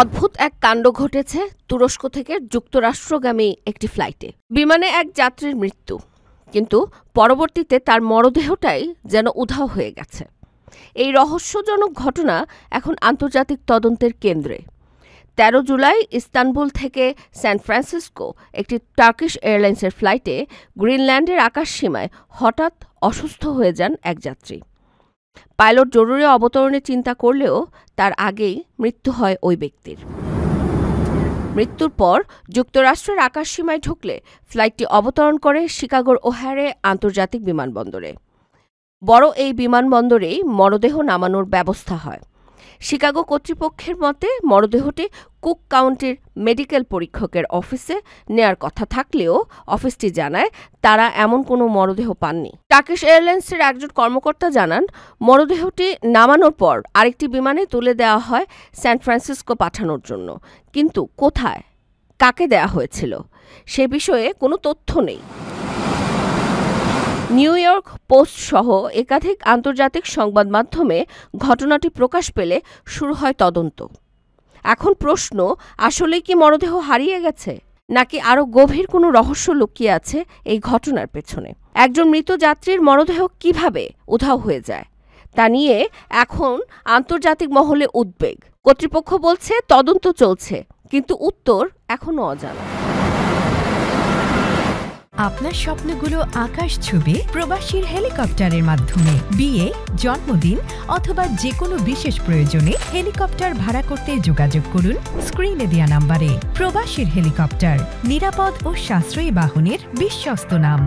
অদ্ভুত এক কাণ্ড ঘটেছে তুরস্ক থেকে যুক্তরাষ্ট্রগামী একটি ফ্লাইটে। বিমানে এক যাত্রীর মৃত্যু, কিন্তু পরবর্তীতে তার মরদেহটাই যেন উধাও হয়ে গেছে। এই রহস্যজনক ঘটনা এখন আন্তর্জাতিক তদন্তের কেন্দ্রে। ১৩ জুলাই ইস্তানবুল থেকে সান ফ্রান্সিসকো একটি টার্কিশ এয়ারলাইন্সের ফ্লাইটে গ্রিনল্যান্ডের আকাশসীমায় হঠাৎ অসুস্থ হয়ে যান এক যাত্রী। পাইলট জরুরি অবতরণে চিন্তা করলেও তার আগেই মৃত্যু হয় ওই ব্যক্তির। মৃত্যুর পর যুক্তরাষ্ট্রের আকাশসীমায় ঢুকলে ফ্লাইটটি অবতরণ করে শিকাগোর ওহ্যারে আন্তর্জাতিক বিমানবন্দরে। বড় এই বিমানবন্দরেই মরদেহ নামানোর ব্যবস্থা হয়। শিকাগো কর্তৃপক্ষের মতে মরদেহটি কুক কাউন্টির মেডিকেল পরীক্ষকের অফিসে নেয়ার কথা থাকলেও অফিসটি জানায় তারা এমন কোনো মরদেহ পাননি। টার্কিশ এয়ারলাইন্সের একজন কর্মকর্তা জানান, মরদেহটি নামানোর পর আরেকটি বিমানে তুলে দেওয়া হয় সান ফ্রান্সিসকো পাঠানোর জন্য, কিন্তু কোথায়, কাকে দেয়া হয়েছিল সে বিষয়ে কোনো তথ্য নেই। নিউ ইয়র্ক পোস্ট সহ একাধিক আন্তর্জাতিক সংবাদ মাধ্যমে ঘটনাটি প্রকাশ পেলে শুরু হয় তদন্ত। এখন প্রশ্ন, আসলেই কি মরদেহ হারিয়ে গেছে, নাকি আরও গভীর কোনো রহস্য লুকিয়ে আছে এই ঘটনার পেছনে? একজন মৃত যাত্রীর মরদেহ কিভাবে উধাও হয়ে যায় তা নিয়ে এখন আন্তর্জাতিক মহলে উদ্বেগ। কর্তৃপক্ষ বলছে তদন্ত চলছে, কিন্তু উত্তর এখনো অজানা। আপনার স্বপ্নগুলো আকাশ ছুবে প্রবাসীর হেলিকপ্টারের মাধ্যমে। বিয়ে, জন্মদিন অথবা যে কোনো বিশেষ প্রয়োজনে হেলিকপ্টার ভাড়া করতে যোগাযোগ করুন স্ক্রিনে দেয়া নাম্বারে। প্রবাসীর হেলিকপ্টার, নিরাপদ ও সাশ্রয়ী বাহনের বিশ্বস্ত নাম।